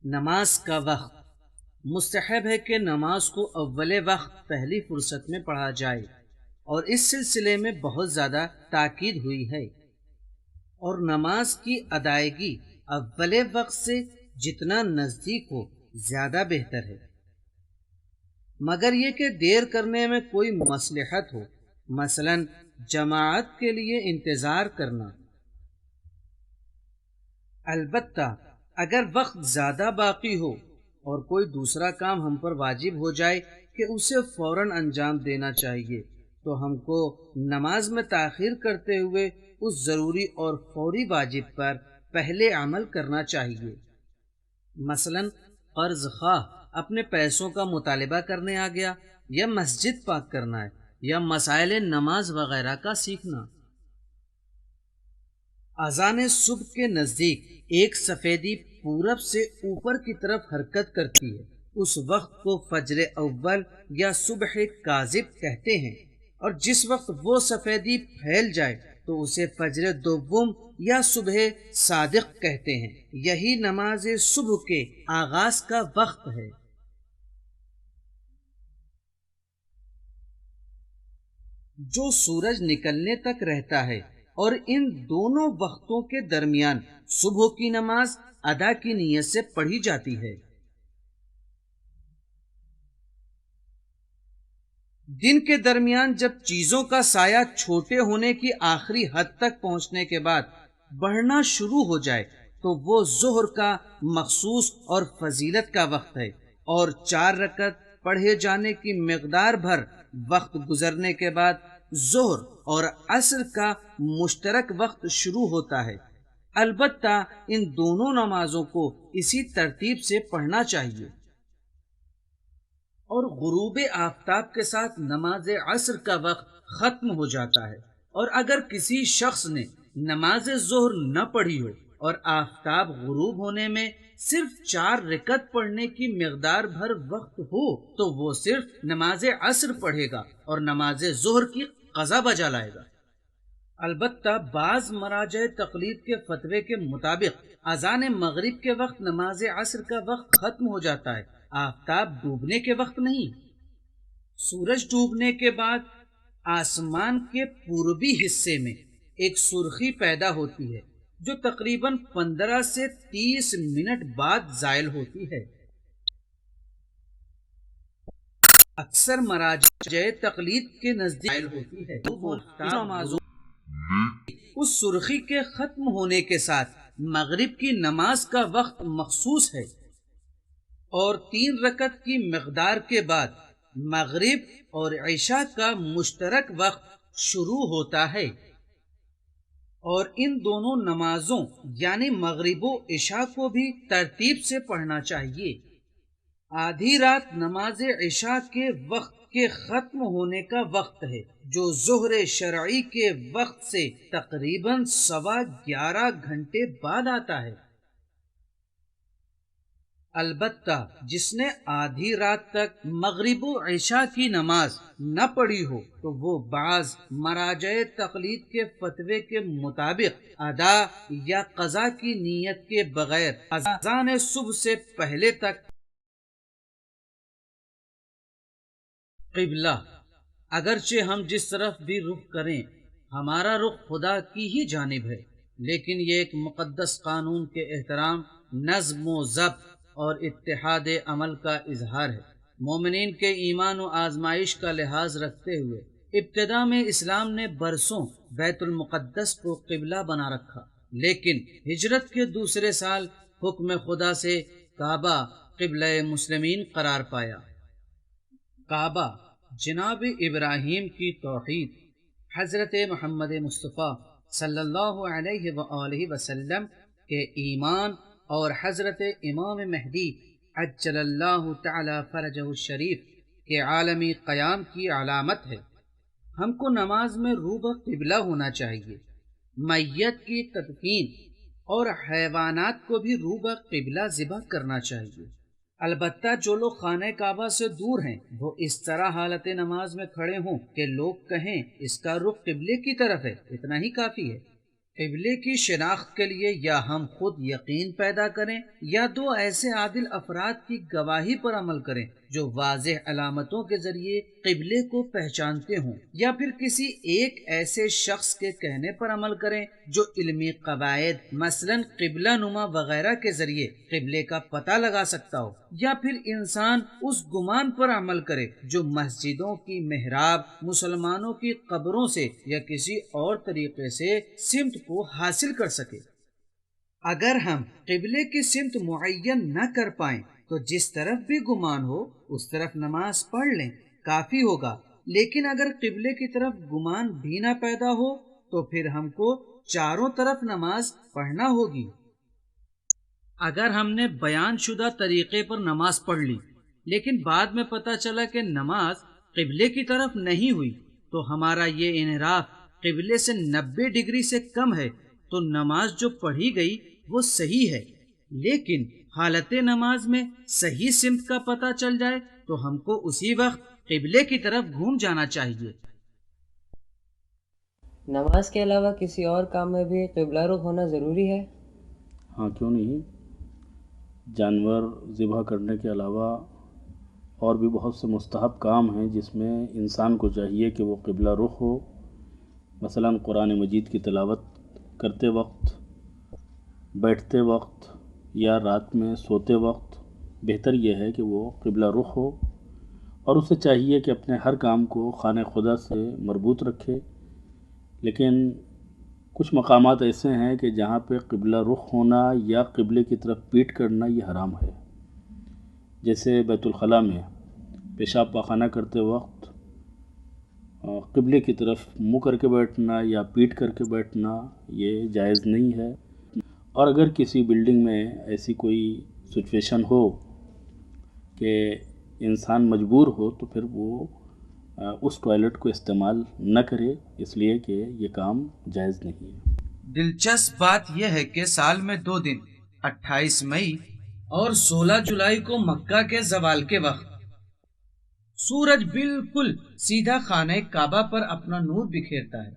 نماز کا وقت مستحب ہے کہ نماز کو اول وقت پہلی فرصت میں پڑھا جائے، اور اس سلسلے میں بہت زیادہ تاکید ہوئی ہے، اور نماز کی ادائیگی اول وقت سے جتنا نزدیک ہو زیادہ بہتر ہے، مگر یہ کہ دیر کرنے میں کوئی مصلحت ہو، مثلا جماعت کے لیے انتظار کرنا۔ البتہ اگر وقت زیادہ باقی ہو اور کوئی دوسرا کام ہم پر واجب ہو جائے کہ اسے فوراً انجام دینا چاہیے، تو ہم کو نماز میں تاخیر کرتے ہوئے اس ضروری اور فوری واجب پر پہلے عمل کرنا چاہیے۔ مثلا قرض خواہ اپنے پیسوں کا مطالبہ کرنے آ گیا، یا مسجد پاک کرنا ہے، یا مسائل نماز وغیرہ کا سیکھنا۔ اذان صبح کے نزدیک ایک سفیدی پورب سے اوپر کی طرف حرکت کرتی ہے، اس وقت کو فجر اول یا صبح کاذب کہتے ہیں، اور جس وقت وہ سفیدی پھیل جائے تو اسے فجر دوم یا صبح صادق کہتے ہیں۔ یہی نماز صبح کے آغاز کا وقت ہے۔ جو سورج نکلنے تک رہتا ہے اور ان دونوں وقتوں کے درمیان صبح کی نماز ادا کی نیت سے پڑھی جاتی ہے۔ دن کے درمیان جب چیزوں کا سایہ چھوٹے ہونے کی آخری حد تک پہنچنے کے بعد بڑھنا شروع ہو جائے تو وہ ظہر کا مخصوص اور فضیلت کا وقت ہے، اور 4 رکعت پڑھے جانے کی مقدار بھر وقت گزرنے کے بعد ظہر اور عصر کا مشترک وقت شروع ہوتا ہے۔ البتہ ان دونوں نمازوں کو اسی ترتیب سے پڑھنا چاہیے، اور غروب آفتاب کے ساتھ نماز عصر کا وقت ختم ہو جاتا ہے، اور اگر کسی شخص نے نماز ظہر نہ پڑھی ہو اور آفتاب غروب ہونے میں صرف 4 رکعت پڑھنے کی مقدار بھر وقت ہو تو وہ صرف نماز عصر پڑھے گا اور نماز ظہر کی قضا بجا لائے گا۔ البتہ بعض مراجع تقلید کے فتوے کے مطابق اذان مغرب کے وقت نماز عصر کا وقت ختم ہو جاتا ہے، آفتاب ڈوبنے کے وقت نہیں۔ سورج ڈوبنے کے بعد آسمان کے پوربی حصے میں ایک سرخی پیدا ہوتی ہے جو تقریباً 15 سے 30 منٹ بعد زائل ہوتی ہے۔ اکثر مراجع تقلید کے نزدیک زائل ہوتی ہے، وہ نمازوں اس سرخی کے ختم ہونے کے ساتھ مغرب کی نماز کا وقت مخصوص ہے، اور 3 رکعت کی مقدار کے بعد مغرب اور عشاء کا مشترک وقت شروع ہوتا ہے، اور ان دونوں نمازوں یعنی مغرب و عشاء کو بھی ترتیب سے پڑھنا چاہیے۔ آدھی رات نماز عشاء کے وقت کے ختم ہونے کا وقت ہے، جو ظہر شرعی کے وقت سے تقریباً 11.25 گھنٹے بعد آتا ہے۔ البتہ جس نے آدھی رات تک مغرب و عشاء کی نماز نہ پڑھی ہو تو وہ بعض مراجع تقلید کے فتوے کے مطابق ادا یا قضا کی نیت کے بغیر اذان صبح سے پہلے تک قبلہ، اگرچہ ہم جس طرف بھی رخ کریں ہمارا رخ خدا کی ہی جانب ہے، لیکن یہ ایک مقدس قانون کے احترام، نظم و ضبط اور اتحاد عمل کا اظہار ہے۔ مومنین کے ایمان و آزمائش کا لحاظ رکھتے ہوئے ابتدا میں اسلام نے برسوں بیت المقدس کو قبلہ بنا رکھا، لیکن ہجرت کے دوسرے سال حکم خدا سے کعبہ قبلہ مسلمین قرار پایا۔ کعبہ جناب ابراہیم کی توحید، حضرت محمد مصطفیٰ صلی اللہ علیہ وآلہ وسلم کے ایمان اور حضرت امام مہدی عجل اللہ تعالی فرجہ الشریف کے عالمی قیام کی علامت ہے۔ ہم کو نماز میں روبہ قبلہ ہونا چاہیے، میت کی تدفین اور حیوانات کو بھی روبہ قبلہ ذبح کرنا چاہیے۔ البتہ جو لوگ خانہ کعبہ سے دور ہیں وہ اس طرح حالت نماز میں کھڑے ہوں کہ لوگ کہیں اس کا رخ قبلے کی طرف ہے، اتنا ہی کافی ہے۔ قبلے کی شناخت کے لیے یا ہم خود یقین پیدا کریں یا دو ایسے عادل افراد کی گواہی پر عمل کریں جو واضح علامتوں کے ذریعے قبلے کو پہچانتے ہوں، یا پھر کسی ایک ایسے شخص کے کہنے پر عمل کریں جو علمی قواعد مثلا قبلہ نما وغیرہ کے ذریعے قبلے کا پتہ لگا سکتا ہو، یا پھر انسان اس گمان پر عمل کرے جو مسجدوں کی محراب، مسلمانوں کی قبروں سے یا کسی اور طریقے سے سمت کو حاصل کر سکے۔ اگر ہم قبلے کی سمت معین نہ کر پائیں تو جس طرف بھی گمان ہو اس طرف نماز پڑھ لیں، کافی ہوگا، لیکن اگر قبلے کی طرف گمان بھی نہ پیدا ہو تو پھر ہم کو چاروں طرف نماز پڑھنا ہوگی۔ اگر ہم نے بیان شدہ طریقے پر نماز پڑھ لی لیکن بعد میں پتہ چلا کہ نماز قبلے کی طرف نہیں ہوئی تو ہمارا یہ انحراف قبلے سے 90 ڈگری سے کم ہے تو نماز جو پڑھی گئی وہ صحیح ہے، لیکن حالت نماز میں صحیح سمت کا پتہ چل جائے تو ہم کو اسی وقت قبلے کی طرف گھوم جانا چاہیے۔ نماز کے علاوہ کسی اور کام میں بھی قبلہ رخ ہونا ضروری ہے؟ ہاں، کیوں نہیں۔ جانور ذبح کرنے کے علاوہ اور بھی بہت سے مستحب کام ہیں جس میں انسان کو چاہیے کہ وہ قبلہ رخ ہو۔ مثلا قرآن مجید کی تلاوت کرتے وقت، بیٹھتے وقت یا رات میں سوتے وقت بہتر یہ ہے کہ وہ قبلہ رخ ہو، اور اسے چاہیے کہ اپنے ہر کام کو خانہ خدا سے مربوط رکھے۔ لیکن کچھ مقامات ایسے ہیں کہ جہاں پہ قبلہ رخ ہونا یا قبلے کی طرف پیٹ کرنا یہ حرام ہے، جیسے بیت الخلاء میں پیشاب پاخانہ کرتے وقت قبلے کی طرف منہ کر کے بیٹھنا یا پیٹ کر کے بیٹھنا یہ جائز نہیں ہے۔ اور اگر کسی بلڈنگ میں ایسی کوئی سچویشن ہو کہ انسان مجبور ہو تو پھر وہ اس ٹوائلٹ کو استعمال نہ کرے، اس لیے کہ یہ کام جائز نہیں ہے۔ دلچسپ بات یہ ہے کہ سال میں 2 دن 28 مئی اور 16 جولائی کو مکہ کے زوال کے وقت سورج بالکل سیدھا خانہ کعبہ پر اپنا نور بکھیرتا ہے،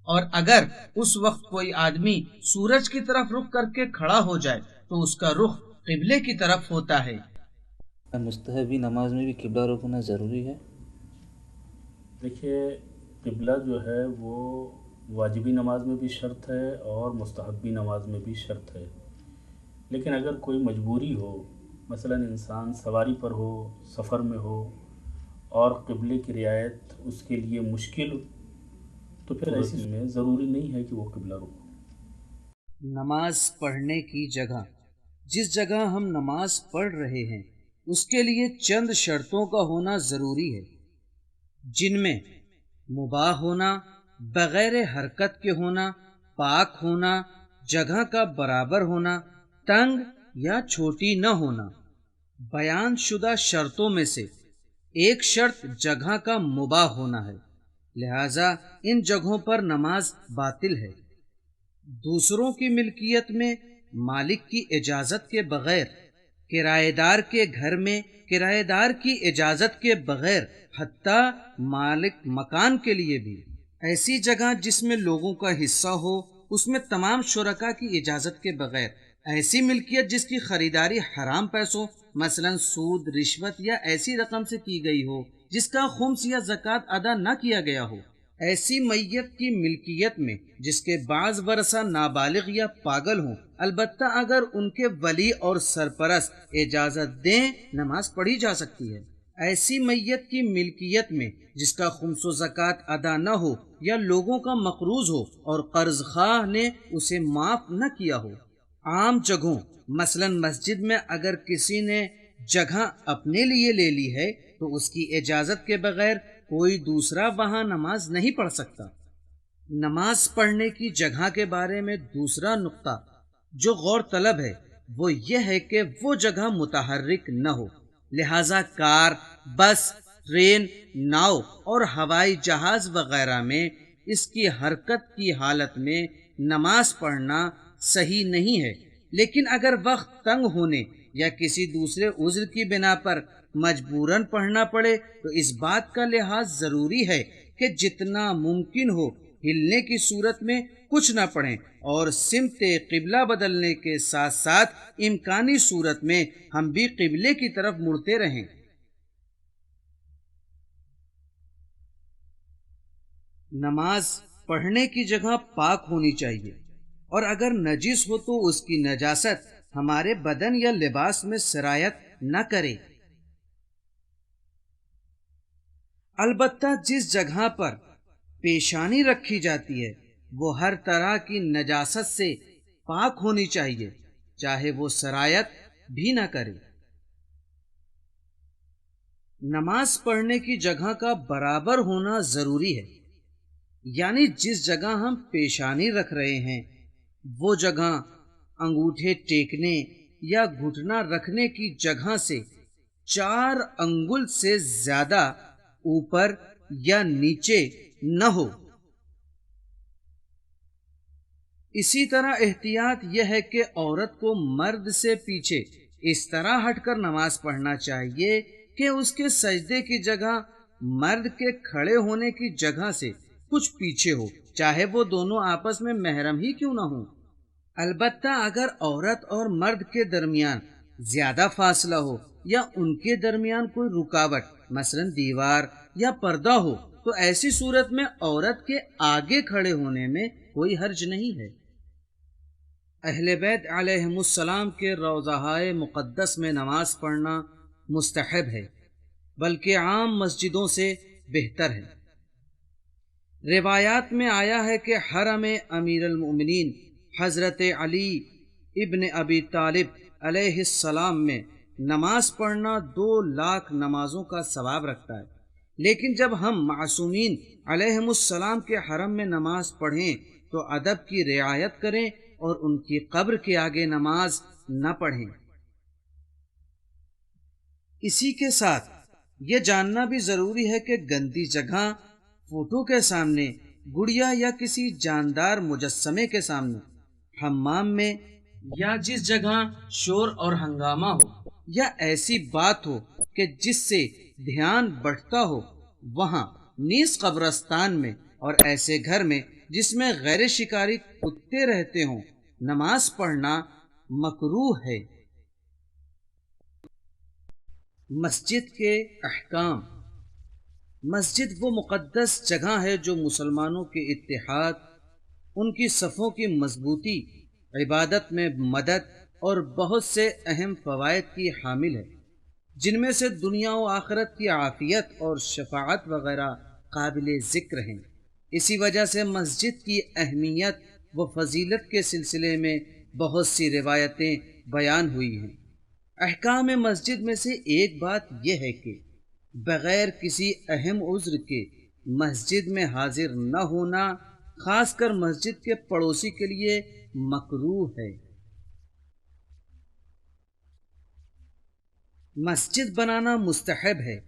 اور اگر اس وقت کوئی آدمی سورج کی طرف رخ کر کے کھڑا ہو جائے تو اس کا رخ قبلے کی طرف ہوتا ہے۔ مستحبی نماز میں بھی قبلہ رخ ہونا ضروری ہے؟ دیکھیے، قبلہ جو ہے وہ واجبی نماز میں بھی شرط ہے اور مستحبی نماز میں بھی شرط ہے، لیکن اگر کوئی مجبوری ہو، مثلا انسان سواری پر ہو، سفر میں ہو اور قبلے کی رعایت اس کے لیے مشکل ہو تو پھر ایسی میں ضروری نہیں ہے کہ وہ قبلہ رخ ہو۔ نماز پڑھنے کی جگہ، جس جگہ ہم نماز پڑھ رہے ہیں اس کے لیے چند شرطوں کا ہونا ضروری ہے، جن میں مباح ہونا، بغیر حرکت کے ہونا، پاک ہونا، جگہ کا برابر ہونا، تنگ یا چھوٹی نہ ہونا۔ بیان شدہ شرطوں میں سے ایک شرط جگہ کا مباح ہونا ہے، لہذا ان جگہوں پر نماز باطل ہے۔ دوسروں کی ملکیت میں مالک کی اجازت کے بغیر، کرایہ دار کے گھر میں کرایہ دار کی اجازت کے بغیر، حتیٰ مالک مکان کے لیے بھی، ایسی جگہ جس میں لوگوں کا حصہ ہو اس میں تمام شرکاء کی اجازت کے بغیر، ایسی ملکیت جس کی خریداری حرام پیسوں مثلا سود، رشوت یا ایسی رقم سے کی گئی ہو جس کا خمس یا زکوٰۃ ادا نہ کیا گیا ہو، ایسی میت کی ملکیت میں جس کے بعض ورثہ نابالغ یا پاگل ہوں، البتہ اگر ان کے ولی اور سرپرست اجازت دیں نماز پڑھی جا سکتی ہے۔ ایسی میت کی ملکیت میں جس کا خمس و زکوٰۃ ادا نہ ہو یا لوگوں کا مقروض ہو اور قرض خواہ نے اسے معاف نہ کیا ہو۔ عام جگہوں مثلا مسجد میں اگر کسی نے جگہ اپنے لیے لے لی ہے تو اس کی اجازت کے بغیر کوئی دوسرا وہاں نماز نہیں پڑھ سکتا۔ نماز پڑھنے کی جگہ کے بارے میں دوسرا نقطہ جو غور طلب ہے وہ یہ ہے کہ وہ جگہ متحرک نہ ہو، لہذا کار، بس، ٹرین، ناؤ اور ہوائی جہاز وغیرہ میں اس کی حرکت کی حالت میں نماز پڑھنا صحیح نہیں ہے، لیکن اگر وقت تنگ ہونے یا کسی دوسرے عذر کی بنا پر مجبوراً پڑھنا پڑے تو اس بات کا لحاظ ضروری ہے کہ جتنا ممکن ہو ہلنے کی صورت میں کچھ نہ پڑھیں اور سمت قبلہ بدلنے کے ساتھ ساتھ امکانی صورت میں ہم بھی قبلے کی طرف مڑتے رہیں۔ نماز پڑھنے کی جگہ پاک ہونی چاہیے، اور اگر نجس ہو تو اس کی نجاست ہمارے بدن یا لباس میں سرایت نہ کرے۔ البتہ جس جگہ پر پیشانی رکھی جاتی ہے وہ ہر طرح کی نجاست سے پاک ہونی چاہیے، چاہے وہ سرایت بھی نہ کرے۔ نماز پڑھنے کی جگہ کا برابر ہونا ضروری ہے، یعنی جس جگہ ہم پیشانی رکھ رہے ہیں وہ جگہ انگوٹھے ٹیکنے یا گھٹنا رکھنے کی جگہ سے 4 انگل سے زیادہ اوپر یا نیچے نہ ہو۔ اسی طرح احتیاط یہ ہے کہ عورت کو مرد سے پیچھے اس طرح ہٹ کر نماز پڑھنا چاہیے کہ اس کے سجدے کی جگہ مرد کے کھڑے ہونے کی جگہ سے کچھ پیچھے ہو، چاہے وہ دونوں آپس میں محرم ہی کیوں نہ ہوں۔ البتہ اگر عورت اور مرد کے درمیان زیادہ فاصلہ ہو یا ان کے درمیان کوئی رکاوٹ مثلا دیوار یا پردہ ہو تو ایسی صورت میں عورت کے آگے کھڑے ہونے میں کوئی حرج نہیں ہے۔ اہل بیت علیہم السلام کے روضہائے مقدس میں نماز پڑھنا مستحب ہے، بلکہ عام مسجدوں سے بہتر ہے۔ روایات میں آیا ہے کہ حرم امیر المؤمنین حضرت علی ابن ابی طالب علیہ السلام میں نماز پڑھنا 2 لاکھ نمازوں کا ثواب رکھتا ہے، لیکن جب ہم معصومین علیہم السلام کے حرم میں نماز پڑھیں تو ادب کی رعایت کریں اور ان کی قبر کے آگے نماز نہ پڑھیں۔ اسی کے ساتھ یہ جاننا بھی ضروری ہے کہ گندی جگہ، فوٹو کے سامنے، گڑیا یا کسی جاندار مجسمے کے سامنے، حمام میں یا جس جگہ شور اور ہنگامہ ہو یا ایسی بات ہو کہ جس سے دھیان بٹتا ہو، وہاں نیز قبرستان میں اور ایسے گھر میں جس میں غیر شکاری کتے رہتے ہوں نماز پڑھنا مکروہ ہے۔ مسجد کے احکام۔ مسجد وہ مقدس جگہ ہے جو مسلمانوں کے اتحاد، ان کی صفوں کی مضبوطی، عبادت میں مدد اور بہت سے اہم فوائد کی حامل ہے، جن میں سے دنیا و آخرت کی عافیت اور شفاعت وغیرہ قابل ذکر ہیں۔ اسی وجہ سے مسجد کی اہمیت و فضیلت کے سلسلے میں بہت سی روایتیں بیان ہوئی ہیں۔ احکام مسجد میں سے ایک بات یہ ہے کہ بغیر کسی اہم عذر کے مسجد میں حاضر نہ ہونا خاص کر مسجد کے پڑوسی کے لیے مکروہ ہے۔ مسجد بنانا مستحب ہے،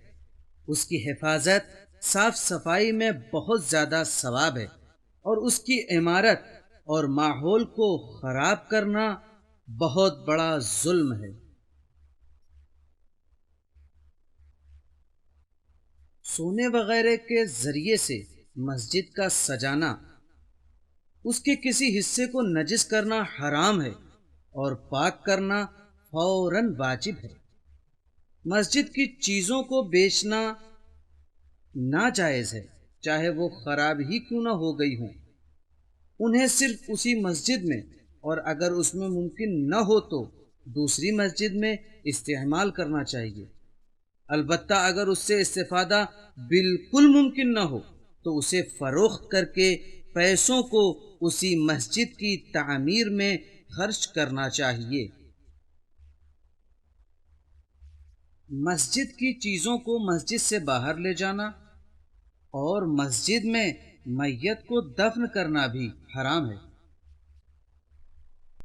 اس کی حفاظت، صاف صفائی میں بہت زیادہ ثواب ہے، اور اس کی عمارت اور ماحول کو خراب کرنا بہت بڑا ظلم ہے۔ سونے وغیرہ کے ذریعے سے مسجد کا سجانا، اس کے کسی حصے کو نجس کرنا حرام ہے اور پاک کرنا فوراً واجب ہے۔ مسجد کی چیزوں کو بیچنا ناجائز ہے، چاہے وہ خراب ہی کیوں نہ ہو گئی ہوں۔ انہیں صرف اسی مسجد میں، اور اگر اس میں ممکن نہ ہو تو دوسری مسجد میں استعمال کرنا چاہیے۔ البتہ اگر اس سے استفادہ بالکل ممکن نہ ہو تو اسے فروخت کر کے پیسوں کو اسی مسجد کی تعمیر میں خرچ کرنا چاہیے۔ مسجد کی چیزوں کو مسجد سے باہر لے جانا اور مسجد میں میت کو دفن کرنا بھی حرام ہے۔